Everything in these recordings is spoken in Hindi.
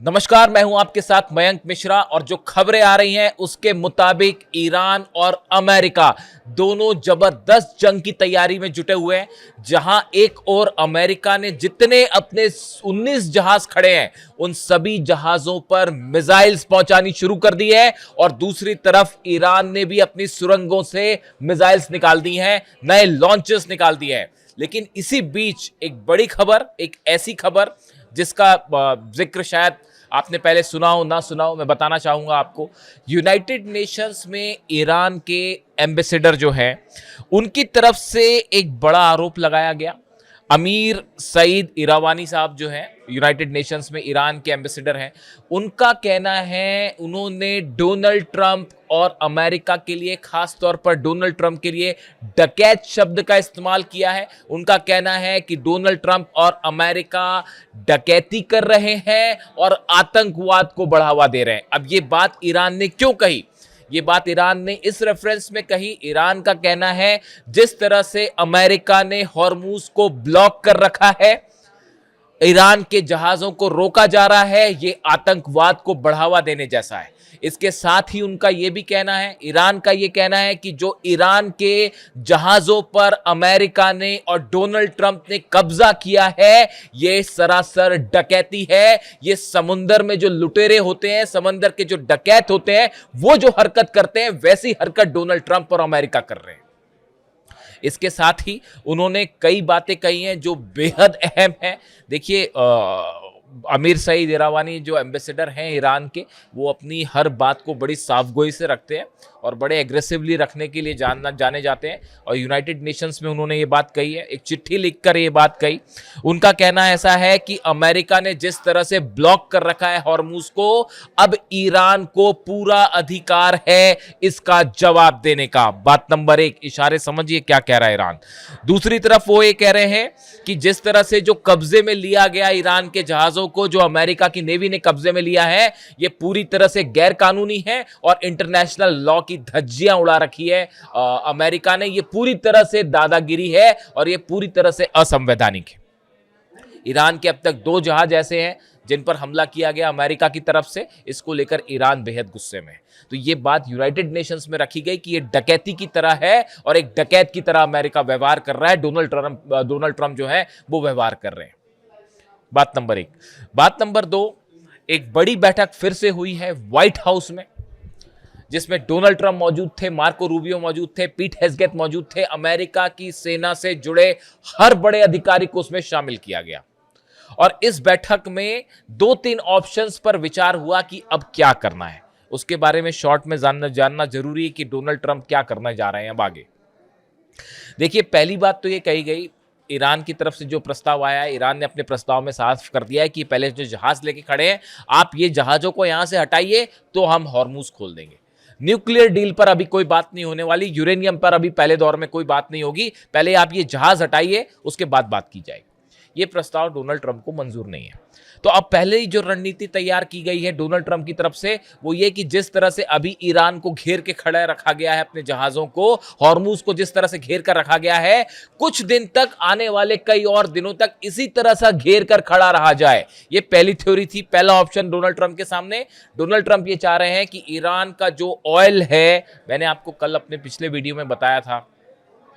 नमस्कार, मैं हूं आपके साथ मयंक मिश्रा और जो खबरें आ रही हैं उसके मुताबिक ईरान और अमेरिका दोनों जबरदस्त जंग की तैयारी में जुटे हुए हैं। जहां एक और अमेरिका ने जितने अपने 19 जहाज खड़े हैं उन सभी जहाजों पर मिसाइल्स पहुंचानी शुरू कर दी है और दूसरी तरफ ईरान ने भी अपनी सुरंगों से मिसाइल्स निकाल दी हैं, नए लॉन्चर्स निकाल दिए हैं। लेकिन इसी बीच एक बड़ी खबर, एक ऐसी खबर जिसका जिक्र शायद आपने पहले सुना हो ना सुना हो, मैं बताना चाहूंगा आपको। यूनाइटेड नेशंस में ईरान के एम्बेसडर जो हैं उनकी तरफ से एक बड़ा आरोप लगाया गया। अमीर सईद इरावानी साहब जो हैं यूनाइटेड नेशंस में ईरान के एम्बेसडर हैं, उनका कहना है उन्होंने डोनाल्ड ट्रंप और अमेरिका के लिए, खास तौर पर डोनाल्ड ट्रंप के लिए डकैत शब्द का इस्तेमाल किया है। उनका कहना है कि डोनाल्ड ट्रंप और अमेरिका डकैती कर रहे हैं और आतंकवाद को बढ़ावा दे रहे हैं। अब ये बात ईरान ने क्यों कही? ये बात ईरान ने इस रेफरेंस में कही, ईरान का कहना है जिस तरह से अमेरिका ने हॉर्मूज को ब्लॉक कर रखा है, ईरान के जहाजों को रोका जा रहा है, ये आतंकवाद को बढ़ावा देने जैसा है। इसके साथ ही उनका यह भी कहना है, ईरान का यह कहना है कि जो ईरान के जहाजों पर अमेरिका ने और डोनाल्ड ट्रंप ने कब्जा किया है, यह सरासर डकैती है। यह समुंदर में जो लुटेरे होते हैं, समंदर के जो डकैत होते हैं, वो जो हरकत करते हैं, वैसी हरकत डोनाल्ड ट्रंप और अमेरिका कर रहे हैं। इसके साथ ही उन्होंने कई बातें कही हैं जो बेहद अहम हैं। देखिए, अमीर सईद इरावानी जो एम्बेसडर हैं ईरान के, वो अपनी हर बात को बड़ी साफगोई से रखते हैं और बड़े एग्रेसिवली रखने के लिए जाने जाते हैं। और यूनाइटेड नेशंस में उन्होंने ये बात कही है, एक चिट्ठी लिखकर ये बात कही। उनका कहना ऐसा है कि अमेरिका ने जिस तरह से ब्लॉक कर रखा है हॉर्मूज को, अब ईरान को पूरा अधिकार है इसका जवाब देने का। बात नंबर एक, इशारे समझिए क्या कह रहा है ईरान। दूसरी तरफ वो ये कह रहे हैं कि जिस तरह से जो कब्जे में लिया गया ईरान के जहाजों को, जो अमेरिका की नेवी ने कब्जे में लिया है, ये पूरी तरह से गैर कानूनी है और इंटरनेशनल लॉ की धज्जियां उड़ा रखी है अमेरिका ने। ये पूरी तरह से दादागिरी है और ये पूरी तरह से असंवैधानिक है। ईरान के अब तक 2 जहाज ऐसे हैं जिन पर हमला किया गया अमेरिका की तरफ से। इसको लेकर ईरान बेहद गुस्से में है। तो ये बात यूनाइटेड नेशंस में रखी गई कि ये डकैती की तरह है और एक डकैत की तरह अमेरिका व्यवहार कर रहा है, डोनाल्ड ट्रंप जो है वो व्यवहार कर रहे हैं। बात नंबर 1। बात नंबर 2, एक बड़ी बैठक फिर से हुई है व्हाइट हाउस में, जिसमें डोनाल्ड ट्रंप मौजूद थे, मार्को रूबियो मौजूद थे, पीट हेग्सेथ मौजूद थे। अमेरिका की सेना से जुड़े हर बड़े अधिकारी को उसमें शामिल किया गया और इस बैठक में 2-3 ऑप्शंस पर विचार हुआ कि अब क्या करना है। उसके बारे में शॉर्ट में जानना जरूरी है कि डोनाल्ड ट्रंप क्या करना जा रहे हैं अब आगे। देखिए, पहली बात तो ये कही गई, ईरान की तरफ से जो प्रस्ताव आया है, ईरान ने अपने प्रस्ताव में साफ कर दिया है कि पहले जो जहाज लेके खड़े हैं, आप ये जहाजों को यहां से हटाइए तो हम हॉर्मूज खोल देंगे। न्यूक्लियर डील पर अभी कोई बात नहीं होने वाली, यूरेनियम पर अभी पहले दौर में कोई बात नहीं होगी, पहले आप ये जहाज हटाइए, उसके बाद बात की जाएगी। ये प्रस्ताव डोनाल्ड ट्रंप को मंजूर नहीं है। तो अब पहले ही जो रणनीति तैयार की गई है डोनाल्ड ट्रंप की तरफ से, वो ये कि जिस तरह से अभी ईरान को घेर के खड़ा रखा गया है, अपने जहाजों को, हॉर्मूज को जिस तरह से घेर कर रखा गया है, कुछ दिन तक, आने वाले कई और दिनों तक इसी तरह से घेर कर खड़ा रहा जाए। ये पहली थ्योरी थी, पहला ऑप्शन डोनाल्ड ट्रंप के सामने। डोनाल्ड ट्रंप ये चाह रहे हैं कि ईरान का जो ऑयल है, मैंने आपको कल अपने पिछले वीडियो में बताया था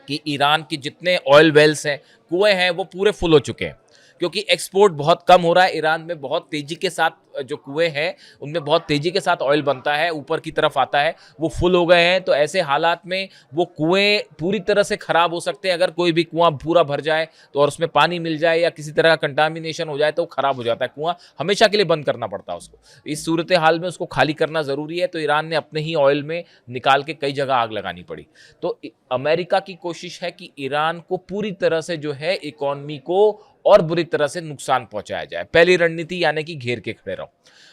कि ईरान के जितने ऑयल वेल्स हैं, कुएं हैं, वो पूरे फुल हो चुके हैं क्योंकि एक्सपोर्ट बहुत कम हो रहा है। ईरान में बहुत तेजी के साथ जो कुएं हैं उनमें बहुत तेजी के साथ ऑयल बनता है, ऊपर की तरफ आता है, वो फुल हो गए हैं। तो ऐसे हालात में वो कुएं पूरी तरह से खराब हो सकते हैं। अगर कोई भी कुआं पूरा भर जाए तो और उसमें पानी मिल जाए या किसी तरह का कंटामिनेशन हो जाए तो खराब हो जाता है कुआं, हमेशा के लिए बंद करना पड़ता है उसको। इस सूरत हाल में उसको खाली करना जरूरी है। तो ईरान ने अपने ही ऑयल में निकाल के कई जगह आग लगानी पड़ी। तो अमेरिका की कोशिश है कि ईरान को पूरी तरह से जो है इकोनॉमी को और बुरी तरह से नुकसान पहुंचाया जाए। पहली रणनीति यानी कि घेर के खड़े रहो।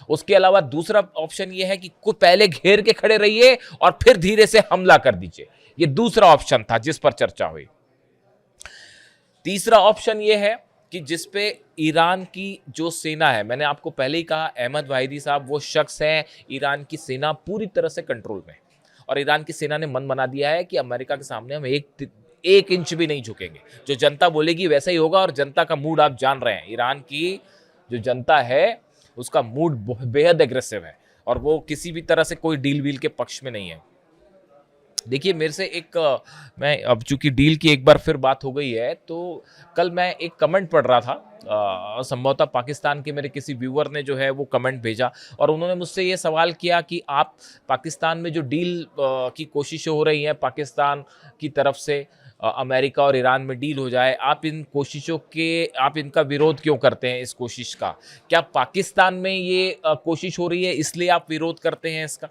उसके अलावा दूसरा ऑप्शन यह है कि पहले घेर के खड़े रहिए और फिर धीरे से हमला कर दीजिए। यह दूसरा ऑप्शन था जिस पर चर्चा हुई। तीसरा ऑप्शन यह है कि जिस पे ईरान की जो सेना है, मैंने आपको पहले ही कहा, अहमद वाहिदी साहब वो शख्स हैं, ईरान की सेना पूरी तरह से कंट्रोल में, और ईरान की सेना ने मन बना दिया है कि अमेरिका के सामने हम एक इंच भी नहीं झुकेंगे। जो जनता बोलेगी वैसा ही होगा और जनता का मूड आप जान रहे हैं। ईरान की जो जनता है उसका मूड बेहद एग्रेसिव है और वो किसी भी तरह से कोई डील वील के पक्ष में नहीं है। देखिए मेरे से मैं अब चूंकि डील की एक बार फिर बात हो गई है, तो कल मैं एक कमेंट पढ़ रहा था, संभवतः पाकिस्तान के मेरे किसी व्यूअर ने जो है वो कमेंट भेजा और उन्होंने मुझसे ये सवाल किया कि आप पाकिस्तान में जो डील की कोशिशें हो रही हैं पाकिस्तान की तरफ से, अमेरिका और ईरान में डील हो जाए, आप इन कोशिशों के आप इनका विरोध क्यों करते हैं? इस कोशिश का क्या पाकिस्तान में ये कोशिश हो रही है इसलिए आप विरोध करते हैं इसका?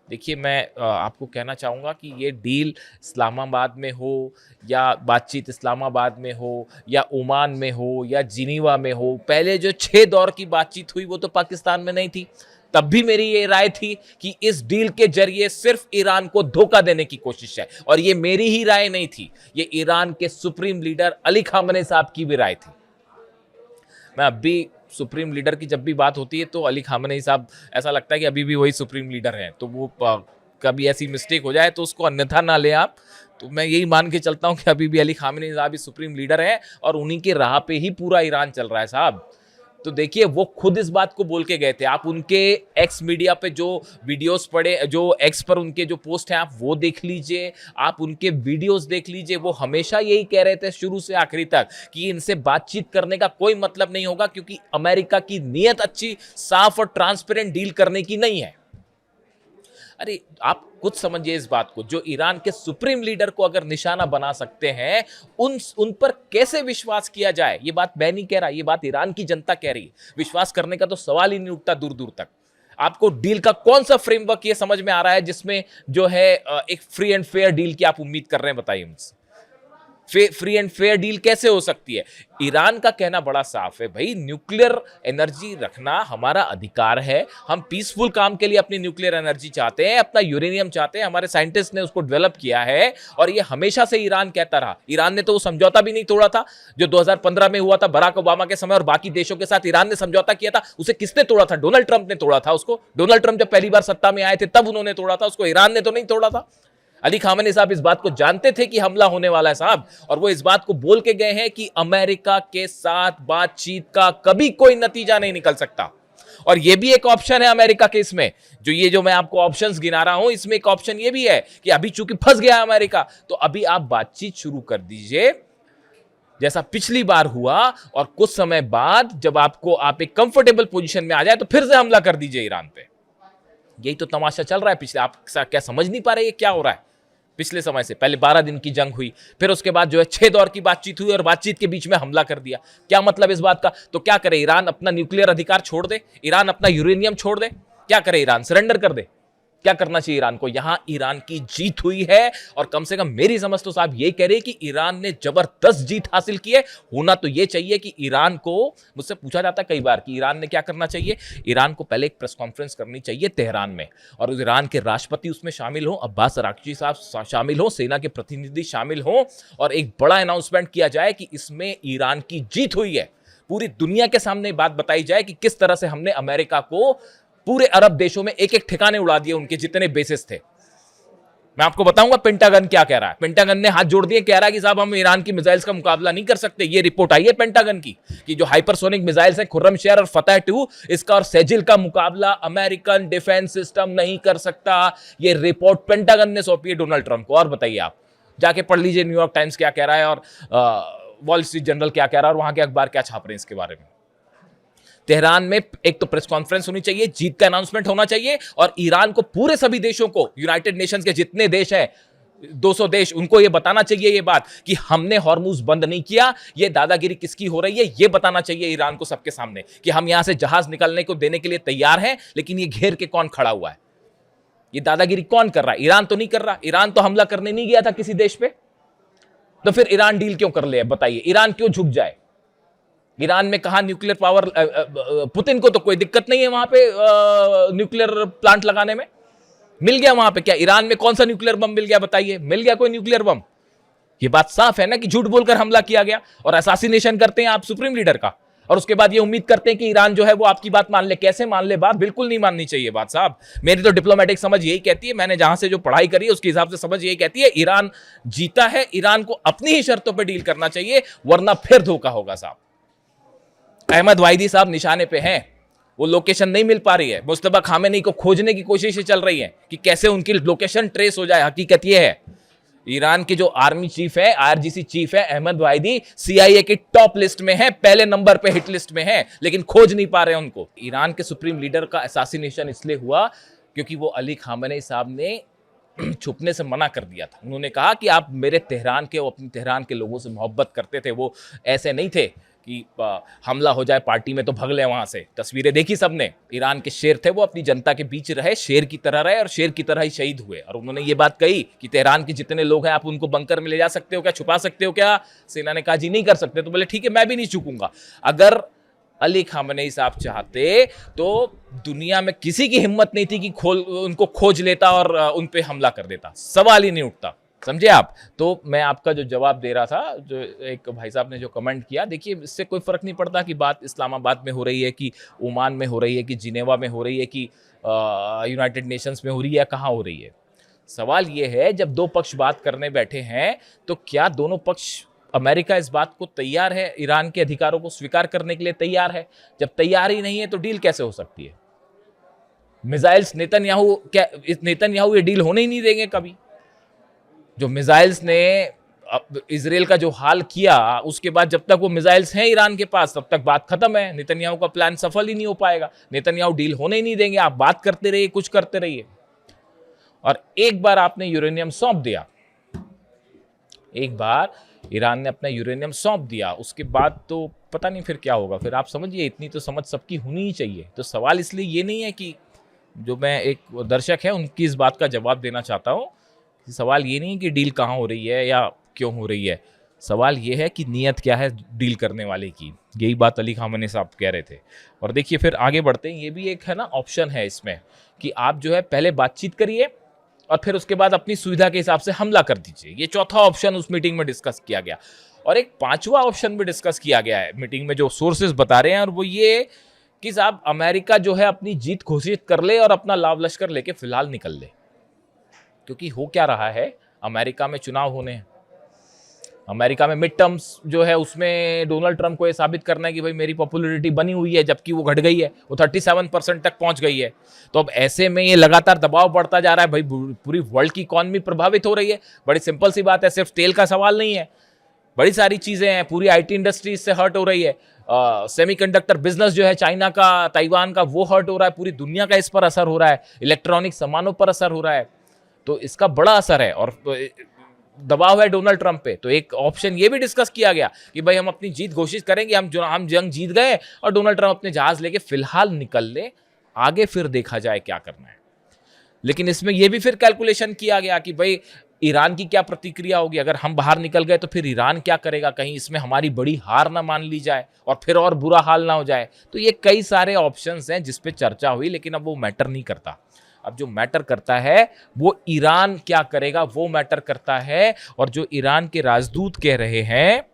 देखिए मैं आपको कहना चाहूँगा कि ये डील इस्लामाबाद में हो या बातचीत इस्लामाबाद में हो या ओमान में हो या जिनीवा में हो, पहले जो 6 दौर की बातचीत हुई वो तो पाकिस्तान में नहीं थी। तब भी मेरी ये राय थी कि इस डील के जरिए सिर्फ ईरान को धोखा देने की कोशिश है, और ये मेरी ही राय नहीं थी, ये ईरान के सुप्रीम लीडर अली खामनेई साहब की भी राय थी। मैं अब भी सुप्रीम लीडर की जब भी बात होती है तो अली खामनेई साहब ऐसा लगता है कि अभी भी वही सुप्रीम लीडर हैं, तो वो कभी ऐसी मिस्टेक हो जाए तो उसको अन्यथा ना ले आप। तो मैं यही मान के चलता हूं कि अभी भी अली खामनेई साहब ही सुप्रीम लीडर हैं और उन्हीं के राह पे ही पूरा ईरान चल रहा है साहब। तो देखिए वो खुद इस बात को बोल के गए थे, आप उनके एक्स मीडिया पे जो वीडियोस पड़े, जो एक्स पर उनके जो पोस्ट हैं आप वो देख लीजिए, आप उनके वीडियोस देख लीजिए। वो हमेशा यही कह रहे थे शुरू से आखिरी तक कि इनसे बातचीत करने का कोई मतलब नहीं होगा, क्योंकि अमेरिका की नीयत अच्छी, साफ और ट्रांसपेरेंट डील करने की नहीं है। अरे आप कुछ समझिए इस बात को, जो ईरान के सुप्रीम लीडर को अगर निशाना बना सकते हैं, उन पर कैसे विश्वास किया जाए? ये बात मैं नहीं कह रहा, ये बात ईरान की जनता कह रही है। विश्वास करने का तो सवाल ही नहीं उठता दूर दूर तक। आपको डील का कौन सा फ्रेमवर्क ये समझ में आ रहा है जिसमें जो है एक फ्री एंड फेयर डील की आप उम्मीद कर रहे हैं? बताइए मुझसे, फ्री एंड फेयर डील कैसे हो सकती है? ईरान का कहना बड़ा साफ है, भाई न्यूक्लियर एनर्जी रखना हमारा अधिकार है, हम पीसफुल काम के लिए अपनी न्यूक्लियर एनर्जी चाहते हैं, अपना यूरेनियम चाहते हैं, हमारे साइंटिस्ट ने उसको डेवलप किया है और ये हमेशा से ईरान कहता रहा। ईरान ने तो वो समझौता भी नहीं तोड़ा था जो 2015 में हुआ था बराक ओबामा के समय और बाकी देशों के साथ ईरान ने समझौता किया था। उसे किसने तोड़ा था? डोनाल्ड ट्रंप ने तोड़ा था उसको। डोनाल्ड ट्रंप जब पहली बार सत्ता में आए थे तब उन्होंने तोड़ा था उसको, ईरान ने तो नहीं तोड़ा था। अली खामनेई साहब इस बात को जानते थे कि हमला होने वाला है साहब, और वो इस बात को बोल के गए हैं कि अमेरिका के साथ बातचीत का कभी कोई नतीजा नहीं निकल सकता। और ये भी एक ऑप्शन है अमेरिका के इसमें, जो मैं आपको ऑप्शंस गिना रहा हूं, इसमें एक ऑप्शन ये भी है कि अभी चूंकि फंस गया अमेरिका, तो अभी आप बातचीत शुरू कर दीजिए जैसा पिछली बार हुआ, और कुछ समय बाद जब आप एक कंफर्टेबल पोजीशन में आ जाए तो फिर से हमला कर दीजिए ईरान पे। यही तो तमाशा चल रहा है पिछले, आप क्या समझ नहीं पा रहे ये क्या हो रहा है? पिछले समय से पहले 12 दिन की जंग हुई, फिर उसके बाद जो है 6 दौर की बातचीत हुई और बातचीत के बीच में हमला कर दिया। क्या मतलब इस बात का? तो क्या करे ईरान? अपना न्यूक्लियर अधिकार छोड़ दे? ईरान अपना यूरेनियम छोड़ दे? क्या करे ईरान? सरेंडर कर दे? क्या करना चाहिए ईरान को? यहां ईरान की जीत हुई है, और कम से कम मेरी समझ तो साहब ये कह रही है कि ईरान ने जबरदस्त जीत हासिल की है। होना तो ये चाहिए कि ईरान को, मुझसे पूछा जाता है कई बार कि ईरान ने क्या करना चाहिए, ईरान को पहले एक प्रेस कॉन्फ्रेंस करनी चाहिए तेहरान में, और ईरान के राष्ट्रपति उसमें शामिल हो, अब्बास अराक्ची साहब शामिल हो, सेना के प्रतिनिधि शामिल हो, और एक बड़ा अनाउंसमेंट किया जाए कि इसमें ईरान की जीत हुई है। पूरी दुनिया के सामने बात बताई जाए कि किस तरह से हमने अमेरिका को पूरे अरब देशों में एक एक ठिकाने उड़ा दिए, उनके जितने बेसिस थे। मैं आपको बताऊंगा पेंटागन क्या कह रहा है। पेंटागन ने हाथ जोड़ दिए, कह रहा है कि साहब हम ईरान की मिसाइल्स का मुकाबला नहीं कर सकते। ये रिपोर्ट आई है पेंटागन की कि जो हाइपरसोनिक मिसाइल्स हैं खुर्रमशेर और फतह 2, इसका और सेजिल का मुकाबला अमेरिकन डिफेंस सिस्टम नहीं कर सकता। ये रिपोर्ट पेंटागन ने सौंपी है डोनाल्ड ट्रंप को। और बताइए, आप जाके पढ़ लीजिए न्यूयॉर्क टाइम्स क्या कह रहा है और वॉल स्ट्रीट जर्नल क्या कह रहा है और वहां के अखबार क्या छाप रहे हैं इसके बारे में। तेहरान में एक तो प्रेस कॉन्फ्रेंस होनी चाहिए, जीत का अनाउंसमेंट होना चाहिए, और ईरान को, पूरे सभी देशों को, यूनाइटेड नेशंस के जितने देश हैं 200 देश, उनको ये बताना चाहिए ये बात कि हमने हॉर्मुज बंद नहीं किया। ये दादागिरी किसकी हो रही है ये बताना चाहिए ईरान को सबके सामने कि हम यहां से जहाज निकलने को देने के लिए तैयार हैं, लेकिन ये घेर के कौन खड़ा हुआ है? ये दादागिरी कौन कर रहा है? ईरान तो नहीं कर रहा। ईरान तो हमला करने नहीं गया था किसी देश पे, तो फिर ईरान डील क्यों कर ले? बताइए, ईरान क्यों झुक जाए? ईरान में कहा न्यूक्लियर पावर, पुतिन को तो कोई दिक्कत नहीं है वहां पे न्यूक्लियर प्लांट लगाने में, मिल गया वहां पे। क्या ईरान में कौन सा न्यूक्लियर बम मिल गया? बताइए, मिल गया कोई न्यूक्लियर बम? ये बात साफ है ना कि झूठ बोलकर हमला किया गया, और असैसिनेशन करते हैं आप सुप्रीम लीडर का, और उसके बाद ये उम्मीद करते हैं कि ईरान जो है वो आपकी बात मान ले। कैसे मान ले बात? बिल्कुल नहीं माननी चाहिए बात साहब। मेरी तो डिप्लोमेटिक समझ यही कहती है, मैंने जहां से जो पढ़ाई करी है उसके हिसाब से समझ यही कहती है, ईरान जीता है, ईरान को अपनी ही शर्तों पर डील करना चाहिए, वरना फिर धोखा होगा साहब। अहमद वाहिदी साहब निशाने पे हैं, वो लोकेशन नहीं मिल पा रही है। मुस्तफा खामेनी को खोजने की कोशिशें चल रही हैं कि कैसे उनकी लोकेशन ट्रेस हो जाए। हकीकत ये है, ईरान के जो आर्मी चीफ है, आईआरजीसी चीफ है अहमद वाहिदी, सीआईए की टॉप लिस्ट में है, पहले नंबर पे हिट लिस्ट में है, लेकिन खोज नहीं पा रहे हैं उनको। ईरान के सुप्रीम लीडर का असैसिनेशन इसलिए हुआ क्योंकि वो अली खामेनी साहब ने छुपने से मना कर दिया था। उन्होंने कहा कि आप मेरे तेहरान के, वो अपने तेहरान के लोगों से मोहब्बत करते थे, वो ऐसे नहीं थे कि हमला हो जाए पार्टी में तो भग ले वहां से। तस्वीरें देखी सबने, ईरान के शेर थे वो, अपनी जनता के बीच रहे, शेर की तरह रहे और शेर की तरह ही शहीद हुए। और उन्होंने ये बात कही कि तेहरान के जितने लोग हैं आप उनको बंकर में ले जा सकते हो क्या, छुपा सकते हो क्या? सेना ने कहा जी नहीं कर सकते। तो बोले ठीक है, मैं भी नहीं चूकूंगा। अगर अली खामेनी साहब चाहते तो दुनिया में किसी की हिम्मत नहीं थी कि उनको खोज लेता और उन पे हमला कर देता, सवाल ही नहीं उठता। समझे आप? तो मैं आपका जो जवाब दे रहा था, जो एक भाई साहब ने जो कमेंट किया, देखिए इससे कोई फर्क नहीं पड़ता कि बात इस्लामाबाद में हो रही है कि ओमान में हो रही है कि जिनेवा में हो रही है कि यूनाइटेड नेशंस में हो रही है, कहाँ हो रही है। सवाल ये है, जब दो पक्ष बात करने बैठे हैं तो क्या दोनों पक्ष, अमेरिका इस बात को तैयार है, ईरान के अधिकारों को स्वीकार करने के लिए तैयार है? जब तैयार ही नहीं है तो डील कैसे हो सकती है? मिसाइल्स नेतन्याहू ये डील होने ही नहीं देंगे कभी। जो मिसाइल्स ने इजराइल का जो हाल किया, उसके बाद जब तक वो मिसाइल्स हैं ईरान के पास तब तक बात खत्म है। नेतन्याहू का प्लान सफल ही नहीं हो पाएगा। नेतन्याहू डील होने ही नहीं देंगे। आप बात करते रहिए, कुछ करते रहिए। और एक बार आपने यूरेनियम सौंप दिया, एक बार ईरान ने अपना यूरेनियम सौंप दिया, उसके बाद तो पता नहीं फिर क्या होगा। फिर आप समझिए, इतनी तो समझ सबकी होनी ही चाहिए। तो सवाल इसलिए ये नहीं है कि जो मैं एक दर्शक है उनकी इस बात का जवाब देना चाहता हूँ, सवाल ये नहीं कि डील कहाँ हो रही है या क्यों हो रही है। सवाल ये है कि नीयत क्या है डील करने वाले की। यही बात अली खामेनी साहब कह रहे थे। और देखिए फिर आगे बढ़ते हैं, ये भी एक है ना ऑप्शन है इसमें कि आप जो है पहले बातचीत करिए और फिर उसके बाद अपनी सुविधा के हिसाब से हमला कर दीजिए। ये चौथा ऑप्शन उस मीटिंग में डिस्कस किया गया। और एक पांचवा ऑप्शन भी डिस्कस किया गया है मीटिंग में, जो सोर्सेज बता रहे हैं, और वो ये कि साहब अमेरिका जो है अपनी जीत घोषित कर ले और अपना लाव लश्कर लेके फिलहाल निकल ले। क्योंकि हो क्या रहा है, अमेरिका में चुनाव होने हैं, अमेरिका में मिड टर्म्स जो है उसमें डोनाल्ड ट्रंप को ये साबित करना है कि भाई मेरी पॉपुलैरिटी बनी हुई है, जबकि वो घट गई है, वो 37% तक पहुंच गई है। तो अब ऐसे में ये लगातार दबाव बढ़ता जा रहा है, भाई पूरी वर्ल्ड की इकॉनमी प्रभावित हो रही है। बड़ी सिंपल सी बात है, सिर्फ तेल का सवाल नहीं है, बड़ी सारी चीजें हैं। पूरी आईटी इंडस्ट्री इससे हर्ट हो रही है। सेमीकंडक्टर बिजनेस जो है चाइना का, ताइवान का, वो हर्ट हो रहा है। पूरी दुनिया का इस पर असर हो रहा है। इलेक्ट्रॉनिक सामानों पर असर हो रहा है। तो इसका बड़ा असर है और दबाव है डोनाल्ड ट्रंप पे। तो एक ऑप्शन ये भी डिस्कस किया गया कि भाई हम अपनी जीत घोषित करेंगे, हम जंग जीत गए और डोनाल्ड ट्रंप अपने जहाज लेके फिलहाल निकल ले, आगे फिर देखा जाए क्या करना है। लेकिन इसमें यह भी फिर कैलकुलेशन किया गया कि भाई ईरान की क्या प्रतिक्रिया होगी, अगर हम बाहर निकल गए तो फिर ईरान क्या करेगा, कहीं इसमें हमारी बड़ी हार ना मान ली जाए और फिर और बुरा हाल ना हो जाए। तो ये कई सारे ऑप्शंस हैं जिस पे चर्चा हुई, लेकिन अब वो मैटर नहीं करता। अब जो मैटर करता है वो ईरान क्या करेगा, वो मैटर करता है। और जो ईरान के राजदूत कह रहे हैं,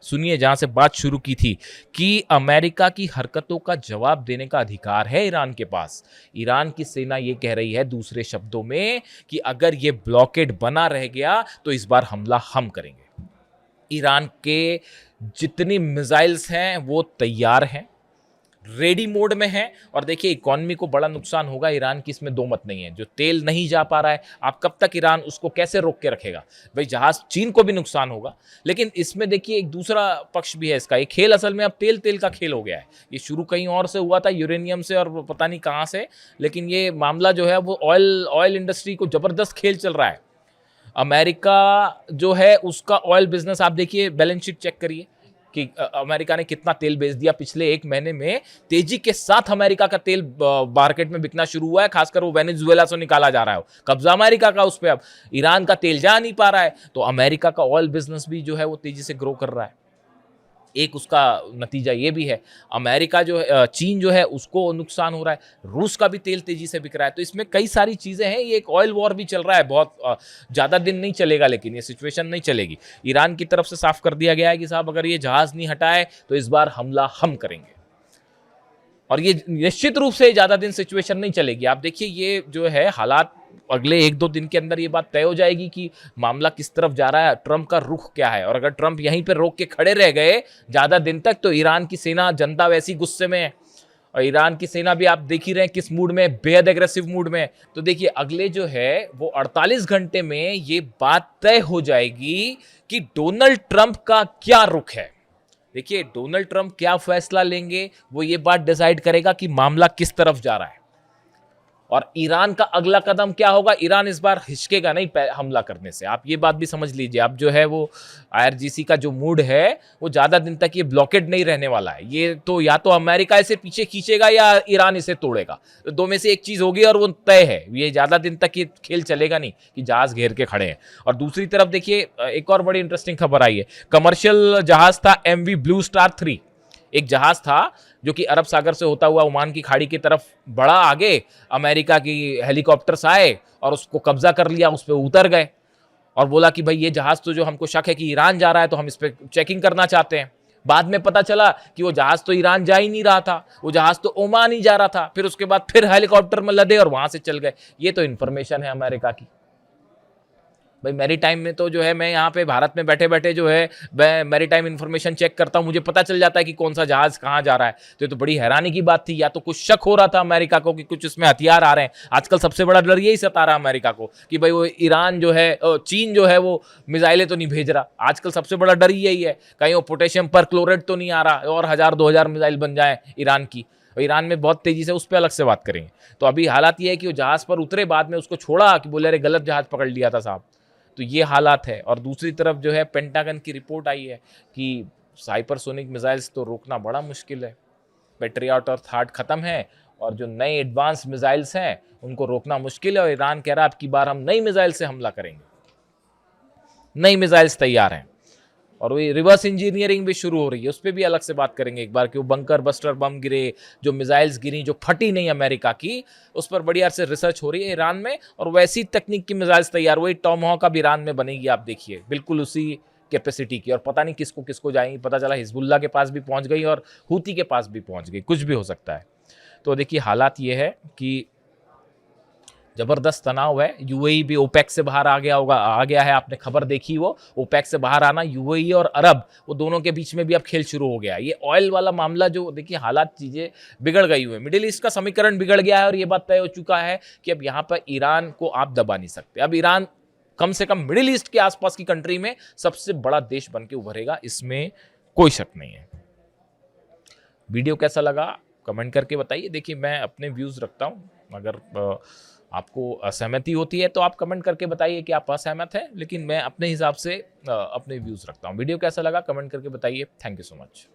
सुनिए जहां से बात शुरू की थी, कि अमेरिका की हरकतों का जवाब देने का अधिकार है ईरान के पास। ईरान की सेना ये कह रही है दूसरे शब्दों में कि अगर ये ब्लॉकेड बना रह गया तो इस बार हमला हम करेंगे। ईरान के जितनी मिसाइल्स हैं वो तैयार हैं, रेडी मोड में है। और देखिए इकॉनमी को बड़ा नुकसान होगा ईरान की, इसमें दो मत नहीं है। जो तेल नहीं जा पा रहा है, आप कब तक ईरान उसको कैसे रोक के रखेगा? भाई जहाज चीन को भी नुकसान होगा। लेकिन इसमें देखिए एक दूसरा पक्ष भी है इसका। ये खेल असल में अब तेल का खेल हो गया है। ये शुरू कहीं और से हुआ था, यूरेनियम से और पता नहीं कहाँ से, लेकिन ये मामला जो है वो ऑयल इंडस्ट्री को जबरदस्त खेल चल रहा है। अमेरिका जो है उसका ऑयल बिजनेस, आप देखिए बैलेंस शीट चेक करिए कि अमेरिका ने कितना तेल बेच दिया पिछले एक महीने में। तेजी के साथ अमेरिका का तेल मार्केट में बिकना शुरू हुआ है, खासकर वो वेनेजुएला से निकाला जा रहा है। कब्जा अमेरिका का उस पे, अब ईरान का तेल जा नहीं पा रहा है, तो अमेरिका का ऑयल बिजनेस भी जो है वो तेजी से ग्रो कर रहा है। एक उसका नतीजा ये भी है, अमेरिका जो है, चीन जो है उसको नुकसान हो रहा है, रूस का भी तेल तेजी से बिक रहा है। तो इसमें कई सारी चीजें हैं। ये एक ऑयल वॉर भी चल रहा है, बहुत ज्यादा दिन नहीं चलेगा, लेकिन ये सिचुएशन नहीं चलेगी। ईरान की तरफ से साफ कर दिया गया है कि साहब अगर ये जहाज नहीं हटाए तो इस बार हमला हम करेंगे। और ये निश्चित रूप से ज्यादा दिन सिचुएशन नहीं चलेगी। आप देखिए ये जो है हालात, अगले एक दो दिन के अंदर ये बात तय हो जाएगी कि मामला किस तरफ जा रहा है, ट्रंप का रुख क्या है। और अगर ट्रंप यहीं पे रोक के खड़े रह गए ज्यादा दिन तक, तो ईरान की सेना, जनता वैसी गुस्से में है। और ईरान की सेना भी आप देख ही रहे हैं किस मूड में, बेहद एग्रेसिव मूड में है। तो देखिए अगले जो है वो 48 घंटे में ये बात तय हो जाएगी कि डोनाल्ड ट्रंप का क्या रुख है। देखिए डोनाल्ड ट्रंप क्या फैसला लेंगे वो ये बात डिसाइड करेगा कि मामला किस तरफ जा रहा है। और ईरान का अगला कदम क्या होगा, ईरान इस बार हिचकेगा नहीं हमला करने से, आप ये बात भी समझ लीजिए। अब जो है वो आईआरजीसी का जो मूड है वो ज़्यादा दिन तक ये ब्लॉकेड नहीं रहने वाला है। ये तो या तो अमेरिका इसे पीछे खींचेगा या ईरान इसे तोड़ेगा, तो दो में से एक चीज़ होगी और वो तय है। ये ज़्यादा दिन तक ये खेल चलेगा नहीं कि जहाज़ घेर के खड़े हैं। और दूसरी तरफ देखिए एक और बड़ी इंटरेस्टिंग खबर आई है। कमर्शियल जहाज़ था MV ब्लू स्टार 3, एक जहाज था जो कि अरब सागर से होता हुआ ओमान की खाड़ी की तरफ बढ़ा आगे, अमेरिका की हेलीकॉप्टर्स आए और उसको कब्जा कर लिया, उस पर उतर गए और बोला कि भाई ये जहाज तो जो हमको शक है कि ईरान जा रहा है तो हम इस पर चेकिंग करना चाहते हैं। बाद में पता चला कि वो जहाज तो ईरान जा ही नहीं रहा था, वो जहाज तो ओमान ही जा रहा था। फिर उसके बाद फिर हेलीकॉप्टर में लदे और वहां से चल गए। ये तो इंफॉर्मेशन है अमेरिका की। भाई मैरी टाइम में तो जो है मैं यहाँ पे भारत में बैठे बैठे जो है मैं मैरी टाइम इन्फॉर्मेशन चेक करता हूँ, मुझे पता चल जाता है कि कौन सा जहाज कहाँ जा रहा है। तो ये तो बड़ी हैरानी की बात थी। या तो कुछ शक हो रहा था अमेरिका को कि कुछ इसमें हथियार आ रहे हैं। आजकल सबसे बड़ा डर यही सता रहा है अमेरिका को कि भाई वो ईरान जो है, चीन जो है वो मिसाइलें तो नहीं भेज रहा। आजकल सबसे बड़ा डर यही है कहीं वो पोटेशियम पर क्लोराइड तो नहीं आ रहा और 1000-2000 मिसाइल बन जाए ईरान की। ईरान में बहुत तेजी से, उस पर अलग से बात करेंगे। तो अभी हालात ये है कि वो जहाज पर उतरे, बाद में उसको छोड़ा कि बोले अरे गलत जहाज पकड़ लिया था साहब। तो ये हालात है। और दूसरी तरफ जो है पेंटागन की रिपोर्ट आई है कि हाइपरसोनिक मिसाइल्स तो रोकना बड़ा मुश्किल है। पेट्रियट और थार्ड खत्म है और जो नए एडवांस मिसाइल्स हैं उनको रोकना मुश्किल है। और ईरान कह रहा है अब की बार हम नई मिसाइल से हमला करेंगे, नई मिसाइल्स तैयार हैं। और वही रिवर्स इंजीनियरिंग भी शुरू हो रही है, उस पर भी अलग से बात करेंगे एक बार कि वो बंकर बस्टर बम गिरे, जो मिसाइल्स गिरी जो फटी नहीं अमेरिका की, उस पर बढ़िया से रिसर्च हो रही है ईरान में। और वैसी तकनीक की मिसाइल्स तैयार हुई, टॉमहॉक अब ईरान में बनेगी, आप देखिए बिल्कुल उसी कैपेसिटी की। और पता नहीं किसको किसको जाएंगी, पता चला हिजबुल्ला के पास भी पहुंच गई और हूती के पास भी पहुंच गई, कुछ भी हो सकता है। तो देखिए हालात ये है कि जबरदस्त तनाव है। यूएई भी ओपेक से बाहर आ गया है। आपने खबर देखी, वो ओपेक से बाहर आना, यूएई और अरब वो दोनों के बीच में भी अब खेल शुरू हो गया। ये ऑयल वाला मामला जो देखिए हालात, चीजें बिगड़ गई हुई है, मिडिल ईस्ट का समीकरण बिगड़ गया है। और ये बात तय हो चुका है कि अब यहाँ पर ईरान को आप दबा नहीं सकते। अब ईरान कम से कम मिडिल ईस्ट के आसपास की कंट्री में सबसे बड़ा देश बन के उभरेगा, इसमें कोई शक नहीं है। वीडियो कैसा लगा कमेंट करके बताइए। देखिए मैं अपने व्यूज रखता हूँ, अगर आपको असहमति होती है तो आप कमेंट करके बताइए कि आप असहमत हैं, लेकिन मैं अपने हिसाब से अपने व्यूज रखता हूँ। वीडियो कैसा लगा कमेंट करके बताइए। Thank you so much.